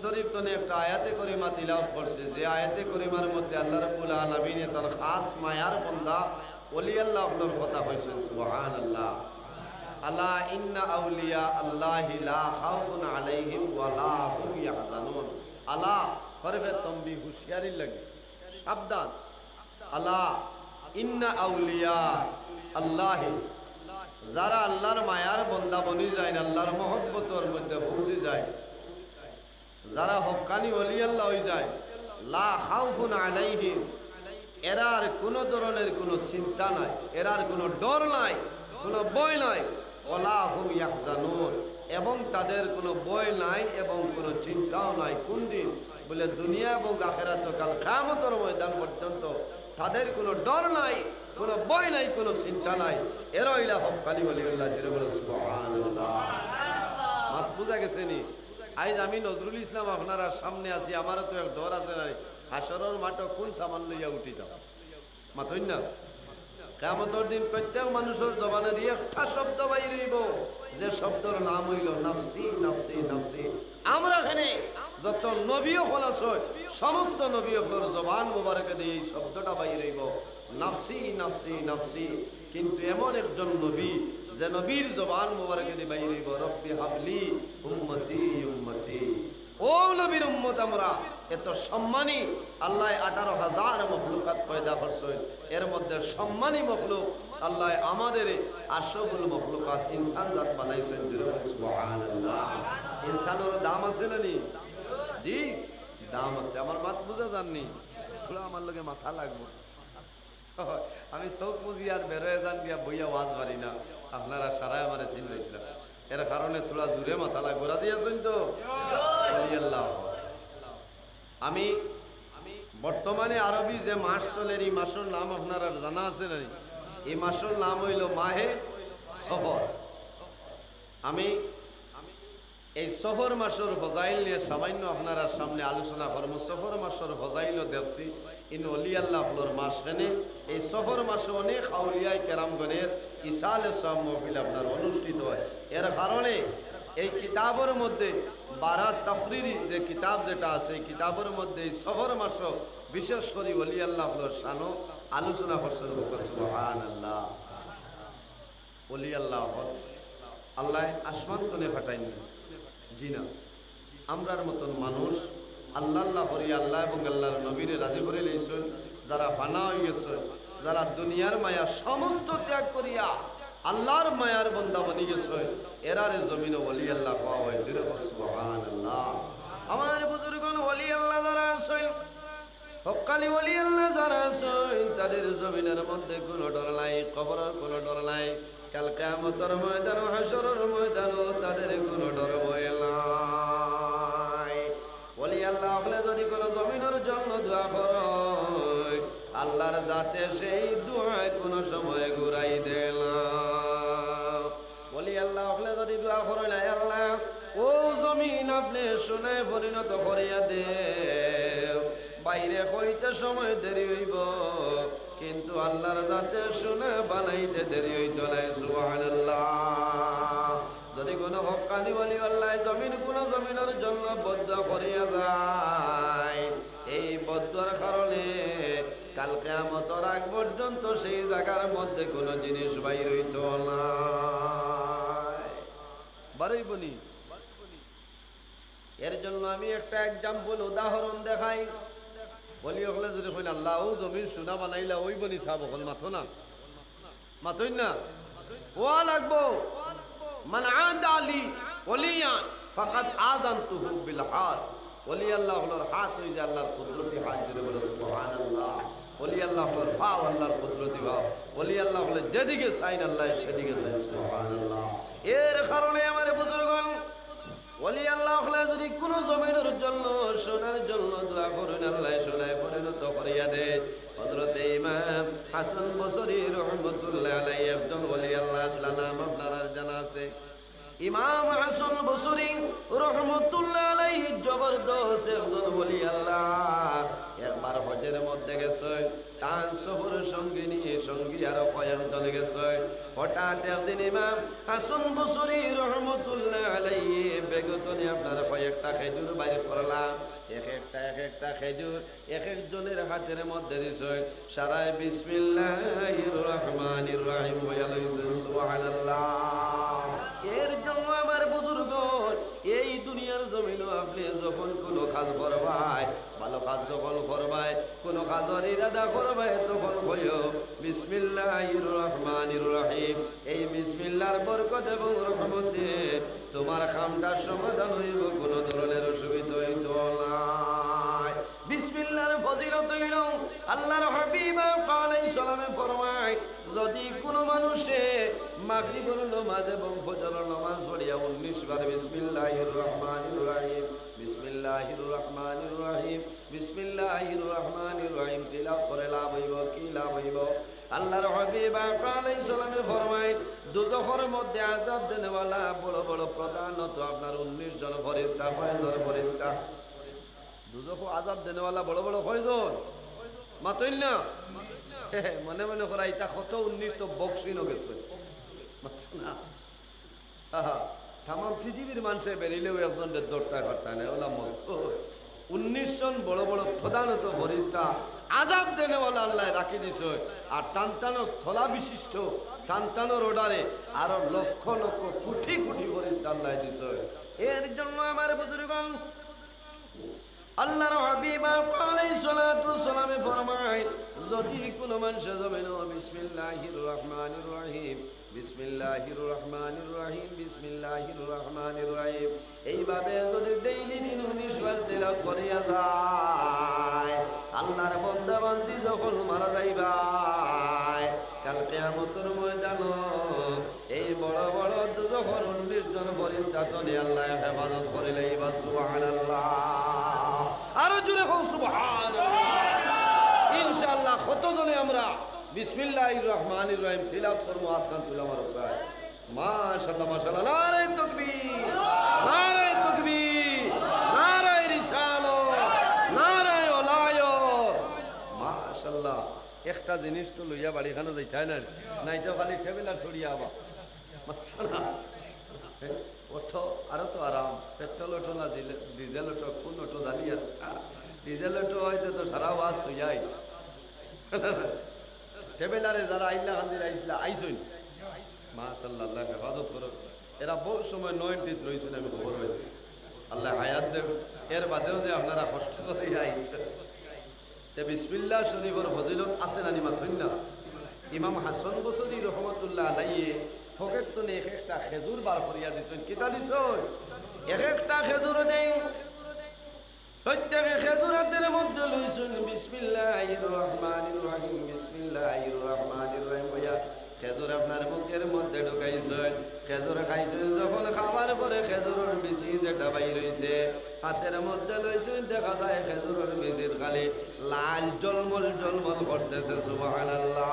শরীফ তনে একটা আয়াতে করিমা তিলাওয়াত করছে, যে আয়াতে করিমার মধ্যে আল্লাহ রাব্বুল আলামিন তার খাস মায়ার বান্দা ওলি আল্লাহর কথা কইছেন। সুবহানাল্লাহ। আলা ইন্না আউলিয়া আল্লাহি লা খাউফুন আলাইহিম ওয়া লা হুম ইয়াহজানুন। আলা হরফে তম্বি, হুঁশিয়ারি লাগে, সাবধান। আলা ইন্না আউলিয়া আল্লাহি, যারা আল্লাহর মায়ার বান্দা বনি যায়, আল্লাহর মহব্বতের মধ্যে পৌঁছে যায়, যারা হক্কানি ওলি আল্লাহ হয়ে যায়, লা খাউফুন আলাইহিম, এরার কোনো ধরনের কোনো চিন্তা নাই, এরার কোনো ডর নাই, কোনো ভয় নাই, ওয়ালা হুম ইয়াহজানুন, এবং তাদের কোনো ভয় নাই এবং কোনো চিন্তাও নাই। কোন দিন বলে দুনিয়া এবং আখিরাত, কাল কিয়ামতের ময়দান পর্যন্ত তাদের কোনো ডর নাই, কোনো ভয় নাই, কোনো চিন্তা নাই। এরা হইলা হক্কানি ওলিউল্লাহ। জিরে বলে সুবহানাল্লাহ। মাত বুঝা গেছে নি? আজ আমি নজরুল ইসলাম আপনারা সামনে আছি, আমারও তো এক ডর আছে না, হাসরের মাঠে কোন সামান লইয়া উঠিতাম মাতই না। কিয়ামতের দিন প্রত্যেক মানুষের জবানে দিয়ে একটা শব্দ বাইরিব, যে শব্দের নাম হইল নাফসি নাফসি নাফসি। আমরা এখানে যত নবী হল আছে, সমস্ত নবী হলর জবান মোবারকে দিয়ে এই শব্দটা বাইরিব, নাফসি নাফসি নাফসি। কিন্তু এমন একজন নবী, যে নবীর জবান মোবারকে দিয়ে বাইরিব রব্বি হাবলি উম্মতি উম্মতি। ও নবীর উম্মত, আমরা এত সম্মানী। আল্লাহ 18,000 মখলুকাত পয়দা করছেন, এর মধ্যে সম্মানী মখলুক আল্লাহ আমাদের আশরাফুল মখলুকাত ইনসান জাত বানাইছেন। সুবহানাল্লাহ। ইনসানের দাম আছে না নি? জি, দাম আছে। আমার মাত বুঝা যাননি? থোড়া আমার লগে মাথা লাগবো। আমি চোখ বুঝি আর বেরোয় যান দিয়া বইয়া ওয়াজ পারি না, আপনারা সারাই আমার চিনলাইছিলেন, এর কারণে থোড়া জুড়ে মাথা লাগবো। রাজি আছেন তো? আমি বর্তমানে আরবি যে মাস চলে, এই মাসের নাম আপনারা জানা আছে না? এই মাসের নাম হইল মাহে সফর। আমি এই সফর মাসের ফজাইল নিয়ে সামান্য আপনারা সামনে আলোচনা করব। সফর মাসের ফজাইল দেখছি ইন অলি আল্লাহর মাস। এখানে এই সফর মাসে অনেক আউলিয়ায়ে কেরামগণের ইসালে সব মহফিল আপনার অনুষ্ঠিত হয়। এর কারণে এই কিতাবের মধ্যে বারাত তাকরিরি যে কিতাব যেটা আছে, এই কিতাবের মধ্যে এই সফর মাস বিশেষ করে অলি আল্লাহর শানো আলোচনা করছেন। সুবহানাল্লাহ। অলি আল্লাহ আল্লাহ আসমান তলে ফাটাইনি, জি না। আমরার মতন মানুষ আল্লাহ আল্লাহ করি, আল্লাহ এবং আল্লাহর নবীরে রাজি করে লইছেন, যারা ফানা হয়ে গেছে, যারা দুনিয়ার মায়া সমস্ত ত্যাগ করিয়া আল্লাহর মায়ার বন্দা বনি গেছে, এরারে জমিনে ওলি আল্লাহ পাওয়া হয়। সুবহানাল্লাহ। আমার বুজুর্গগণ ওলি আল্লাহ যারা আছেন, হক্কানি ওলি আল্লাহ যারা আছেন, তাদের জমিনের মধ্যে কোনো ডর নাই, কবরের কোনো ডর নাই, কাল কিয়ামতের ময়দান, হাসরের ময়দানও তাদের কোনো ডর ভয় নাই। ওলি আল্লাহ হলে যদি কোনো জমিনের জন্য দোয়া করে, আল্লাহর জাতে সেই দোয়ায় কোনো সময় ঘুরাই দেয় না। ওলি আল্লাহ হলে যদি দোয়া করে, আল্লাহ ও জমিন আপনি শুনে পরিণত করিয়া দে, বাইরে হইতে সময় দেরি হইব, কিন্তু আল্লাহর জাতে শুনে বানাইতে দেরি হইত নাই। সুবহানাল্লাহ। যদি কোনো হক্কানি ওলি আল্লাহ জমিন কোনো জমিনের জন্য বদদুয়া করিয়া যায়, এই বদদুয়ার কারণে কাল কিয়ামতের আগ পর্যন্ত সেই জায়গার মধ্যে কোনো জিনিস বাইর হইত না। বারইবনি। এর জন্য আমি একটা এক্সাম্পল উদাহরণ দেখাই। বলি হলে যদি কইন আল্লাহ ও জমিন সোনা বানাইলা, ওই বনি সাব হল মাথো না, মাথই না, ওয়া লাগবো। মান আদা আলী ওলিয়ান ফাকাদ আযানতুহু বিল হাত। ওলি আল্লাহ হলোর হাত হই যে আল্লাহর কুদরতি হাত। জুড়ে বলে সুবহানাল্লাহ। ওলি আল্লাহ হলোর পাও আল্লাহর কুদরতি পাও। ওলি আল্লাহ হলে যেদিকে চাইন আল্লাহ সেদিকে চাই। সুবহানাল্লাহ। এর কারণে আমার বুজুর্গগণ ওলি আল্লাহ হলে যদি কোনো জমিনের জন্য সোনার জন্য দোয়া করেন, আল্লাহ সোনায় পরিণত করিয়া দে। হযরতে ইমাম হাসান বসরি রাহমাতুল্লাহ আলাইহি একজন ওলি আল্লাহ আসলা, নাম আপনারা জানা আছে। ইমাম হাসান বসরি রাহমাতুল্লাহ আলাইহি জবরদস্ত একজন ওলি আল্লাহ। একবার হজের মধ্যে গেছে, তার সফর সঙ্গী নিয়ে সঙ্গী আরো কয়েকজন গেছে। হঠাৎ একদিন ইমাম হাসান বসরি রহমতুল্লাহ আলাইহি বেগতনে আপনার কয়েকটা খেজুর বাইর করলাম। এক একটা খেজুর এক একজনের হাতের মধ্যে দিছে। সারায় বিসমিল্লাহির রহমানির রহিম বলে লইছেন সুবহানাল্লাহ। এর জন্য আমার বুজুর্গ, এই দুনিয়ার জমিনও আপনি যখন কোনো কাজ করবাই, ভালো কাজ যখন করবাই, কোনো কাজের ইরাদা করবাই, তখন কইও বিসমিল্লাহির রহমানির রহিম। এই বিসমিল্লাহর বরকত এবং রহমতে তোমার কামটার সমাধান হইব, কোনো ধরনের অসুবিধা হইতো না। বিসমিল্লাহর ফজিলত হইল আল্লাহর হাবিব আলাইহিস সালামে ফরমায়, যদি কোনো মানুষে মাগরিবের নামাজ এবং ফজরের নামাজ পড়িয়া 19 বার বিসমিল্লাহির রহমানির রহিম, বিসমিল্লাহির রহমানির রহিম, বিসমিল্লাহির রহমানির রহিম তিলাওয়াত করে লাভ হইব। কি লাভ হইব? আল্লাহর হাবিব আলাইহিস সালামে ফরমায়, দোজখের মধ্যে আযাব দেনেওয়ালা বড় বড় প্রধানত আপনার 19 জন ফেরেশতা, কয়জন ফেরেশতা? দুজখ আযাব দেনেওয়ালা বড় বড় কয়জন? মাতইল না মনে মনে করা এটা কত 19 তো বক্সিনও গেছে না। তাম পৃথিবীর মানুষে বেরিলেও একজনের দৌড়টা করতে না, ওলা মজবুত 19 জন বড় বড় প্রধানত ফেরেশতা আযাব দেনেওয়ালা আল্লাহ রাখি দিছে। আর টানটানো স্থলা বিশিষ্ট টানটানোর অর্ডারে আরো লক্ষ লক্ষ কোটি কোটি ফেরেশতা আল্লাহ দিছে। এর জন্য আমার বুজুর্গগণ, আল্লাহর হাবিব আলাইহিস সালাতু সালামে ফরমায়, যদি কোনো মানুষ জমিন বিসমিল্লাহির রহমানির রহিম, বিসমিল্লাহির রহমানির রহিম, বিসমিল্লাহির রহমানির রহিম এইভাবে যদি ডেইলি দিন 19 বার তেলাওয়াত করিয়া যায়, আল্লাহর বান্দা বান্দি যখন মারা যাইবাই, কাল কিয়ামতের ময়দান এই বড় বড় দুজখের 19 জন ফেরেশতা তনে আল্লাহ হেফাজত করে লইবা। সুবহানাল্লাহ। আরো জোরে হোক সুবহানাল্লাহ। ইনশাআল্লাহ কতজনে আমরা বিসমিল্লাহির রহমানির রহিম তিলাওয়াত করব? হাত খান তুলে আমার চাই। মাশাআল্লাহ মাশাআল্লাহ। নারে তাকবীর, নারে তাকবীর, নারে রিসালাত, নারে ওলায়াত। মাশাআল্লাহ। একটা জিনিস তো লইয়া বাড়িখানে যাইতাই না, নাই তো খালি টেবিলার ছড়িয়া আবা মাশাআল্লাহ। ওঠো আরো তো আরাম। পেট্রোল ওঠো না ডিজেল ওঠো, কোন ওঠো জানি আর। ডিজেল ওঠো হয়তো তো সারা ওয়াজ তো যাই। টেবিলারে যারা আইলা হান্দির আইসলা আইসইন মাশাআল্লাহ, আল্লাহ হেফাজত করো। এরা বহু সময় 90 রয়েছেন, আমি খবর হয়েছি। আল্লাহ হায়াত দেব। এর বাদেও যে আপনারা কষ্ট করে আইসেন, তে বিসমিল্লাহ শরীফের ফজিলত আছে না নিমা থইন না। ইমাম হাসান বসরি রহমতুল্লাহ আলাইহি ফকেট তো এক একটা খেজুর বার করিয়া দিছেন। কিতা দিছেন? এক একটা খেজুর দেই, প্রত্যেকে খেজুরাতের মধ্যে লইছেন বিসমিল্লাহির রহমানির রহিম, বিসমিল্লাহির রহমানির রহিম বইয়া খেজুর আপনার মুখের মধ্যে ঢুকাইছেন। খেজুর খাইছেন, যখন খাবার পরে খেজুরের বিচি যেটা বাইর হইছে হাতের মধ্যে লইছেন, দেখা যায় খেজুরের বিচির খালি লাল জলমল জলমল করতেছে। সুবহানাল্লাহ।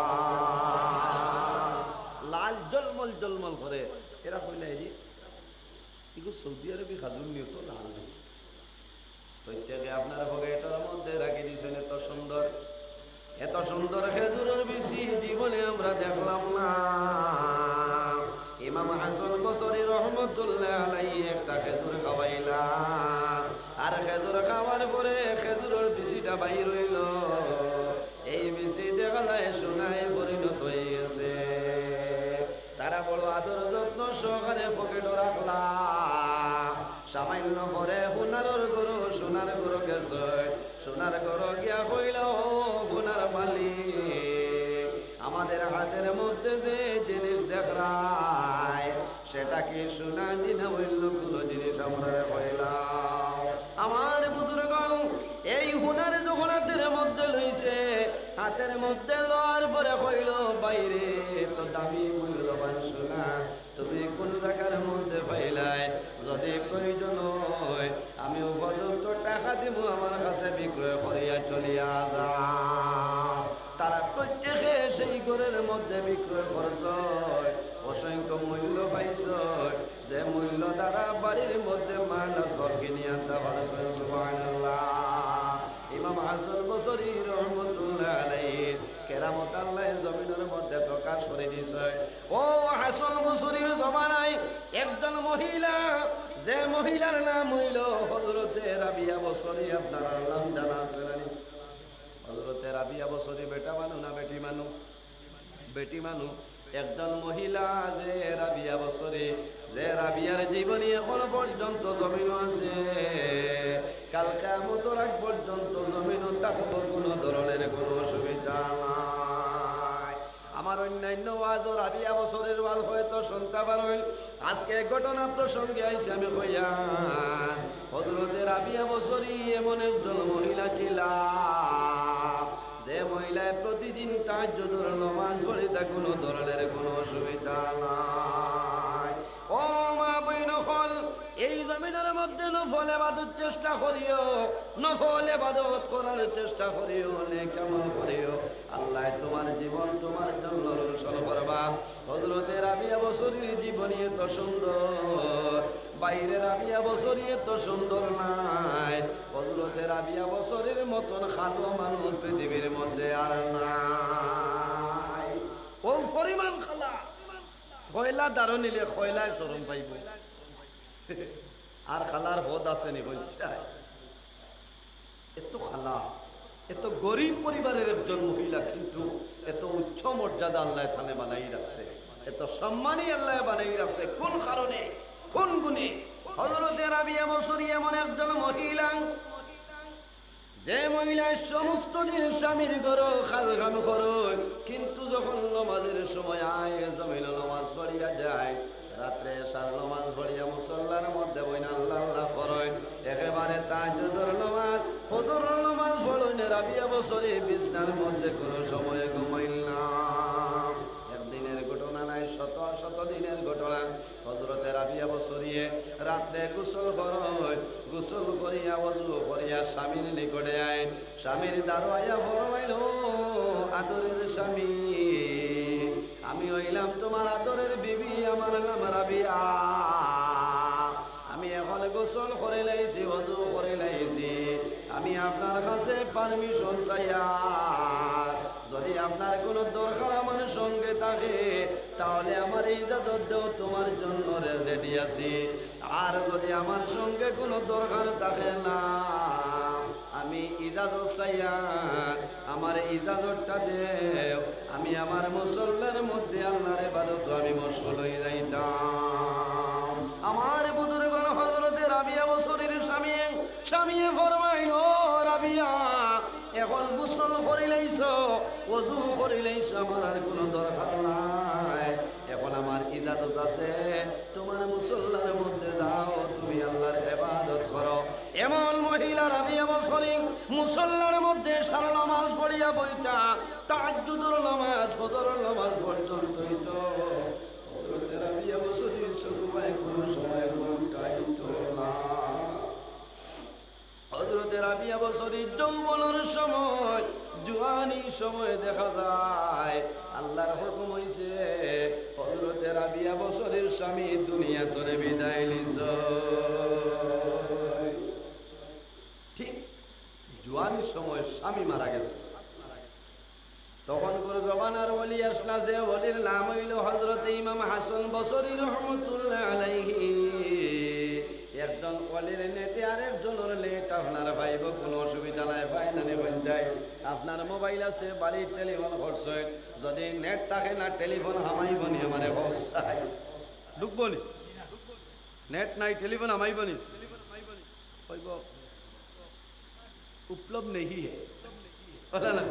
লাল জলমল জলমল করে। এরা কইলা এরি ইগো সৌদি আরবি খাজুর নিও তো লাল দেখি। প্রত্যেকে আপনার পকেটের মধ্যে রাখি দিয়েছেন। এত সুন্দর, এত সুন্দর খেজুরের বিচি জীবনে আমরা দেখলাম না। ইমাম হাসান বসরি রহমতুল্লাহ আলাইহি একটা খেজুর খাওয়াইলাম, আর খেজুর খাওয়ার পরে খেজুরের বিচিটা বাইর হইল। এই বিচি দেখা যায় সোনায় পরিণত হয়ে গেছে। তারা বড় আদর যত্ন সহকারে পকেটে রাখলা। সামান্য পরে সোনার গরু, সোনার গরু গেছে। সোনার গরু গিয়া কইল, সোনার মালিক, আমাদের হাতের মধ্যে যে জিনিস দেখরাই সেটা কি সোনা দিনা হইল? কোনো জিনিস আমরা কইলাম। আমার বুজুর্গণ, এই সোনার যখন হাতের মধ্যে লইছে, হাতের মধ্যে লওয়ার পরে কইল, বাইরে তো দামি মূল্যবান সোনা তুমি কোন জায়গার মধ্যে পাইলাই? যদি প্রয়োজন হয় আমি উপযুক্ত টাকা দিব, আমার কাছে বিক্রয় করিয়া চলিয়া যা। তারা প্রত্যেকে সেই ঘরের মধ্যে বিক্রয় করছ, অসংখ্য মূল্য পাইছ, যে মূল্য দ্বারা বাড়ির মধ্যে মাল ঘর কিনে আনতে পারছ। সুবহানাল্লাহ। ইমাম হাসান বসরি রহমতুল্লাহ আলাইহি কেরামত আল্লাহ জমিনের মধ্যে প্রকাশ করে দিয়েছে। ও হাসান বসরির জমানায় একজন মহিলা, যে মহিলার নাম হইল হযরতে রাবিয়া বসরি। আপনার নাম জানা আছে না? হযরতে রাবিয়া বসরি বেটা মানু না বেটি মানু? বেটি মানু। একজন মহিলা যে রাবিয়া বসরি, যে রাবিয়ার জীবনী এখনো পর্যন্ত জমিন আছে, কাল কিয়ামতের আগ পর্যন্ত জমিনও থাকবো, কোনো ধরনের কোনো অসুবিধা নাই। আমার অন্যান্য ওয়াজ রাবিয়া বসরের ওয়াজ হয়তো শুনতে পারেন। আজকে ঘটনা প্রসঙ্গে আইসে আমি কইয়া, হযরতে রাবিয়া বসরি এমন একজন মহিলা ছিলা, যে মহিলায় প্রতিদিন তাহাজ্জুদের নামাজ পড়িতে কোনো ধরনের কোনো অসুবিধা নাই। ও মা বইন হল, এই জমিনের মধ্যে নফল ইবাদত চেষ্টা করিও, নফল ইবাদত করার চেষ্টা করিও, কেমন করিও। আল্লাহ তোমার জীবন তোমার জন্য রোশন করবা। হযরতে রাবিয়া বসরির জীবনী এত সুন্দর, বাইরে রাবিয়া বসরি এত সুন্দর নাই। হযরতে রাবিয়া বসরির মতন খালো মানুষ পৃথিবীর মধ্যে আর নাই। ও পরিমাণ খালা, খয়লা দারো নিলে খয়লায় শরম পাইব। আর খালার হদ আসেনি বলছে। এত খালা, এত গরিব পরিবারের একজন মহিলা, কিন্তু এত উচ্চ মর্যাদা আল্লাহ থানে বানাই রাখছে, এত সম্মানী আল্লাহ বানাই রাখছে। কোন কারণে, কোন গুণে? হযরতে রাবিয়া বসরি এমন একজন মহিলা, যে মহিলার সমস্ত দিন স্বামীর ঘরো খালগাম করো, কিন্তু যখন নামাজের সময় আয় জমিন নামাজ পড়িয়া যায়, রাত্রে এশার নামাজ পড়িয়া মুসল্লার মধ্যে বইনা আল্লাহ আল্লাহ করয়, একেবারে তাহাজ্জুদের নামাজ ফজরের নামাজ পড়েন। রাবিয়া বসরি বিছনার মধ্যে কোনো সময়ে ঘুমাইল না। একদিনের ঘটনা নাই, শত শত দিনের ঘটনা। হযরতে রাবিয়া বসরিয়ে রাত্রে গোসল করয়, গোসল করিয়া ওযু করিয়া স্বামীর নিকটে আয়। স্বামীর দাঁড়াইয়া ফরমাইল, আদরের স্বামী, আমি হইলাম তোমার আদরের বিবি, আমার নাম রাবিয়া। আমি এখন গোসল করে লাইছি, ওযু করে লাইছি, আমি আপনার কাছে পারমিশন চাইয়া, যদি আপনার কোনো দরকার আমার সঙ্গে থাকে তাহলে আমার ইজাজত দেও, তোমার জন্য রেডি আছি। আর যদি আমার সঙ্গে কোনো দরকার থাকে না, আমি ইজাজত চাইয়া আমার ইজাজতটা দেও, আমি আমার মুসল্লার মধ্যে আল্লাহর ইবাদত আমি মশগুল হয়ে যাইতাম। আমার বুজুর্গণ হযরতে রাবিয়া বসরির স্বামী ফরমাইল, রাবিয়া এখন গোসল করে লাইছো, ওযু করে লাইছো, আমার আর কোনো দরকার নাই, এখন আমার ইজাজত আছে, তোমার মুসল্লার মধ্যে যাও, তুমি আল্লাহর ইবাদত করো। এমন মহিলা রাবিয়া বসরি মুসল্লার মধ্যে সারা নামাজ পড়িয়া বইতা, তাহাজ্জুদের নামাজ ফজরের নামাজ পর্যন্ত হইতো। হযরতে রাবিয়া বসরির চোখে কোনো সময় ঘুমটাইতো না। হযরতে রাবিয়া বসরির যৌবনের সময়, জুয়ানির সময় দেখা যায় আল্লাহর হুকুম হইছে হযরতে রাবিয়া বসরির স্বামী দুনিয়া তোরে বিদায় লিছ। ঠিক জুয়ানির সময় স্বামী মারা গেছে। তখন করে জবানার ওলি আসলা, যে ওলির নাম হইল হযরতে ইমাম হাসান বসরি রহমতুল্লাহ আলাইহি। একজন ওলির নেটে আর একজনের নেট আপনার পাইব, কোনো অসুবিধা নাই, পাই না নেবেন যায়। আপনার মোবাইল আছে, বাড়ির টেলিফোন করছে, যদি নেট থাকে না টেলিফোন হামাইব নি, আমারে হসাই ঢুকবো নি, নেট নাই টেলিফোন হামাইব নি, কইব উপলব্ধ নেই হে, বলে না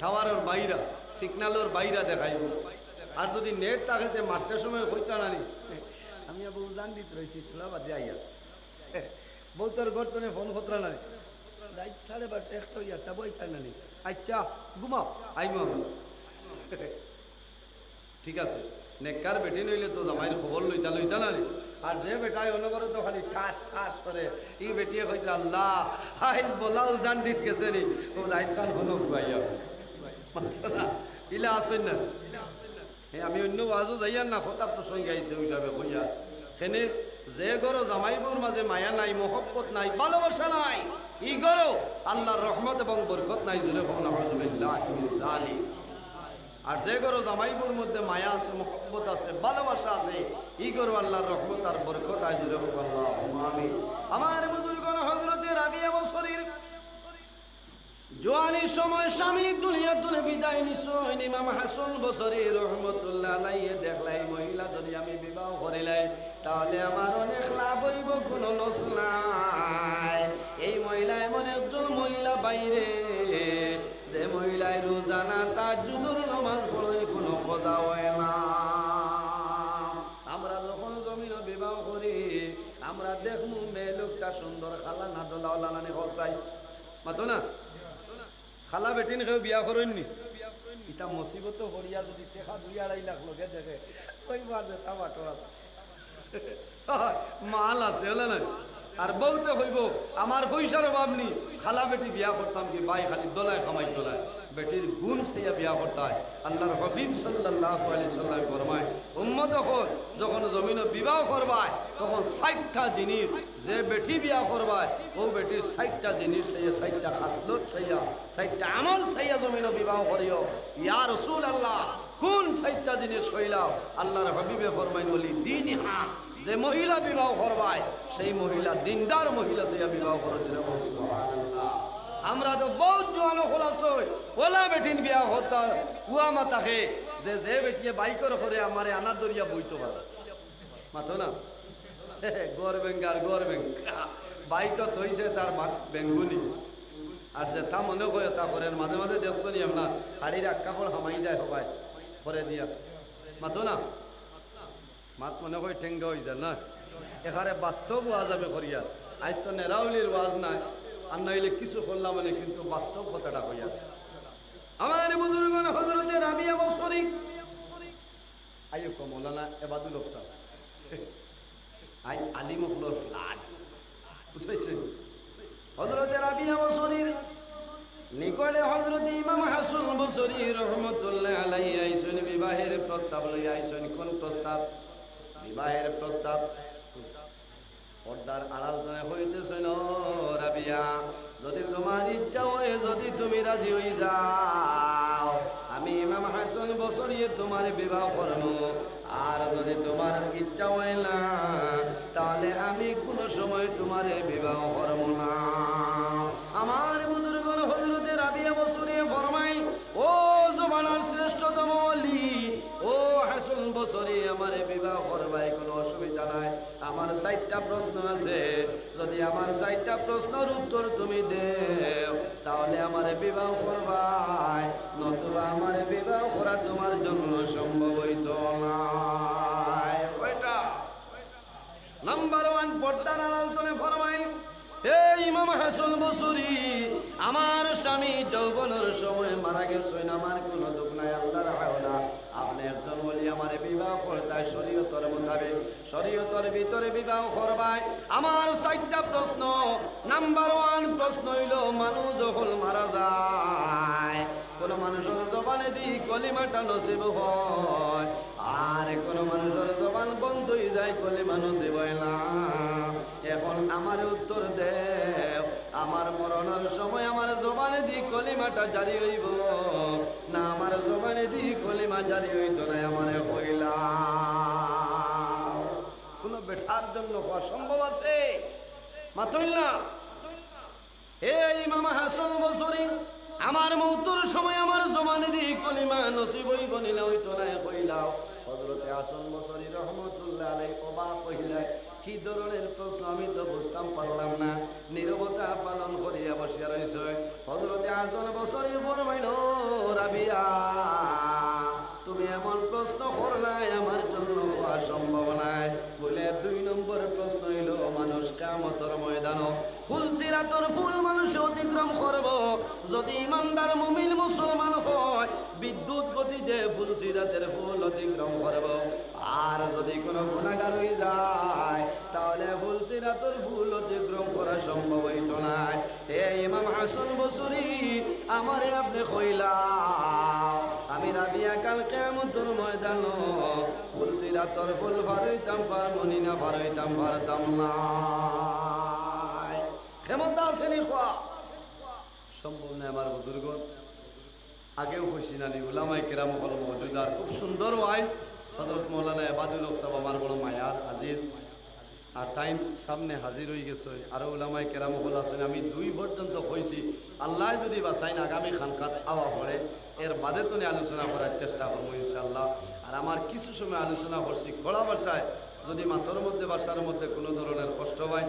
টাওয়ারের বাইরা, সিগন্যালের বাইরা দেখাইব। আর যদি নেট থাকে মারতে সময় কইতা নানি, আমি আবু জান দিত রয়েছি, থোড়া বাদে আইয়া বউ তোর গর্তনে ফোন খতরা নাই, রাত 12:30 একটা হইয়া যাবো ইতা নানি, আচ্ছা ঘুমাও আইম। ঠিক আছে, নেককার বেটি নইলে তো জামাইয়ের খবর লইতা নানি। আর যে বেটায় অনবরে তো খালি ঠাস ঠাস করে, ই বেটিয়ে কইতে আল্লাহ আইজ বলাও জান দিত গেছে নি, ও রাইত খান হলো খুয়াইয়া ইলা আসেন না। আমি অন্য ওয়াজও যাইয়ার না, কথা প্রসঙ্গে আইছে ওই হিসাবে কইয়া। সেনে যে গরো জামাইবুর মাঝে মায়া নাই, মহব্বত নাই, ভালোবাসা নাই, ই গরো আল্লাহর রহমত এবং বরকত নাই। জুড়ে বলুন আউযুবিল্লাহি মিনাশ জালিম। আর যে গরো জামাইবুর মধ্যে মায়া আছে, মহব্বত আছে, ভালোবাসা আছে, ই গরো আল্লাহর রহমত আর বরকত আয়। জুড়ে বলুন আল্লাহুম্মা আমিন। আমার বুজুর্গগণ, হযরতে রাবিয়া বসরীর জোয়ানির সময় স্বামী দুনিয়া তুলে বিদায় নিছেন। ইমাম হাসান বসরী রহমতুল্লাহ আলাইহি দেখলাই মহিলা যদি আমি বিবাহ করিলাই তাহলে আমার অনেক লাভ হইব, কোনো লস নাই। এই মহিলা এমন একজন মহিলা বাইরে যে মহিলায় রোজানা তাহাজ্জুদের নামাজ পড়ে, কোনো কথা হয় না। আমরা যখন জমিন বিবাহ করি আমরা দেখমু মেয়ে লোকটা সুন্দর, খালা না দোলাওয়ালা নানি হসাই মাতো না, খালা বেটিন কেউ বিয়া করেননি, ইটা মুসিবত হরিয়া যদি টেকা 2-2.5 লাখ লোকে দেখে কইবার যে তা বাটর আছে, মাল আছে হলে না। আর বলতে হইব আমার পয়সার অভাব নি, খালা বেটি বিয়া করতাম কি ভাই, খালি দোলায় খামাই তোলায়, বেটির গুণ সেইয়া বিয়া করতায়। আল্লাহর হাবিব সাল্লাল্লাহু আলাইহি সাল্লাম ফরমায় উম্মত যখন জমিন বিবাহ করবায় তখন 60টা জিনিস, যে বেটি বিয়া করবায় ও বেটির 60টা জিনিস সেইয়া, 60টা খাসলত সেইয়া, 60টা আমল সেইয়া জমিন বিবাহ করিও। ইয়া রাসূলুল্লাহ কোন 60টা জিনিস হইলাও? আল্লাহর হাবিবে ফরমাইন বলি দিনহা, যে মহিলা বিবাহ করবায় সেই মহিলা দিনদার মহিলা সেইয়া বিবাহ করে। সুবহানাল্লাহ। আমরা তো বহুত জোয়ানো খোলাস ওলা বেটিন বিয়া হতা উয়া মাতাকে যে যে বেটিয়ে বাইকর করে আমারে আনার দরিয়া বইতে পারে মাথো না, গড় বেঙ্গার গড় বেঙ্গা বাইকত হইছে তার বেঙ্গুনি। আর যে তা মনে করে তা করেন মাঝে মাঝে দেখছো নি আপনার হাড়ির এক কাপড় হামাই যায় সবাই করে দিয়া মাথো না, মাত মনে হয় ঠেঙ্গা হয়ে যায় না। এখানে বাস্তব ওয়াজ আমি করিয়া, আজ তো নেরাউলির ওয়াজ নাই, আর নইলে কিছু করলাম মানে কিন্তু বাস্তব কথাটা হইয়া। আমার বুজুর্গগণ, হযরতে রাবিয়া বসরী আইয়ুব মৌলানা এবাদুল হক সাহেব আই আলিমুল্লাহর ফ্লাড বুঝাইছেন। হযরতে রাবিয়া বসরীর নিকটে হযরত ইমাম হাসান বসরী রহমতুল্লাহ আলাইহি আইছেন, বিবাহের প্রস্তাব লইয়া আইছেন। কোন প্রস্তাব? বিবাহের প্রস্তাব। পর্দার আড়াল তনে হইতেছেন, রাবিয়া যদি তোমার ইচ্ছা হয়, যদি তুমি রাজি হয়ে যাও, আমি ইমাম হাসান বসরী তোমার বিবাহ করব। আর যদি তোমার ইচ্ছা হয় না তাহলে আমি কোনো সময় তোমার বিবাহ করব না। আমার বুজুর্গগণ, হযরতে রাবিয়া বসরী ফরমাই ও জমানার শ্রেষ্ঠতম ওলি, ও হাসান বসরী আমার বিবাহ করবাই, কোনো অসুবিধা নাই। আমার 60টা প্রশ্ন আছে, যদি আমার 60টা প্রশ্নের উত্তর তুমি দেও তাহলে আমার বিবাহ করবাই, নতুবা আমার বিবাহ করা তোমার জন্য সম্ভব হইত না। নাম্বার 1 পর্দার আড়াল তনে ফরমাই হে ইমাম হাসান বসরী, আমার স্বামী যৌবনের সময় মারা গেছেন, আমার কোনো দুঃখ নাই, আল্লাহর হাওলা। আপনি একজন বলি আমার বিবাহ করতে শরীয়তের মোতাবেক, শরীয়তের ভিতরে বিবাহ করবাই। আমার 60টা প্রশ্ন। নাম্বার 1 প্রশ্ন হইল, মানুষ যখন মারা যায় কোন মানুষের জবানে দি কলিমাটা নসিব হয়, আর কোন মানুষের জবান বন্ধ হয়ে যায়, কলিমা নসিব হয় না। এখন আমার উত্তর দেও, আমার মরণের সময় আমার জবানে দি কলিমাটা জারি হইব না আমার জবানে দি কলিমা জারি হইত না? আমার হইলা কোন বেটার জন্য হওয়া সম্ভব আছে? মাতইল না। হে ইমাম হাসান বসরী, আমার মৌতের সময় আমার জবানে দি কলিমা নসিব হইব না হইত না? হইলাও। হযরতে হাসান বসরী রহমতুল্লাহ আলাইহি অবাক হইলেন, কি ধরনের প্রশ্ন আমি তো বুঝতাম পারলাম না। নীরবতা পালন করিয়া বসিয়া রইছে। হযরতে হাসান বসরী ফরমাইল, রাবিয়া তুমি এমন প্রশ্ন করলাই আমার জন্য হওয়া সম্ভব নাই। বলে 2 নম্বর প্রশ্ন হইল, মানুষ কিয়ামতের ময়দান ফুলসিরাতের ফুল মানুষ অতিক্রম করব, যদি ইমানদার মুমিন মুসলমান হয় বিদ্যুৎ গতিতে ফুলসিরাতের ফুল অতিক্রম করব। আর যদি কোনো গুনাহগার হয়ে যায় তাহলে ফুলসিরাতের ফুল অতিক্রম করা সম্ভব হইত না। হে ইমাম হাসান বসরী, আমারে আপনি কইলা আমি রাবিয়া কাল কিয়ামতের ময়দান ফুল চিরাতর ফুল ফারইতাম পারমনি না ফারইতাম পারতাম না ক্ষমতা আসেনি খোয়া সম্ভব নয় আমার বুজুর্গ আগেও কইছি নানি উলামাই কেরাম হল মজুদার খুব সুন্দর ওয়াই হযরত মাওলানা ইবাদুল হক সাহেব আমার বড় মায়ার আজিজ আর টাইম সামনে হাজির হয়ে গেছে আরও উলামাই কেরাম হল আছেন আমি 2 পর্যন্ত কইছি আল্লাহ যদি বাসাইন আগামী খানকাত আওয়া পড়ে এর বাদে তো আলোচনা করার চেষ্টা করবো ইনশাআল্লাহ আর আমার কিছু সময় আলোচনা করছি খোলা ভাষায় যদি মাতর মধ্যে ভাষার মধ্যে কোনো ধরনের কষ্ট হয়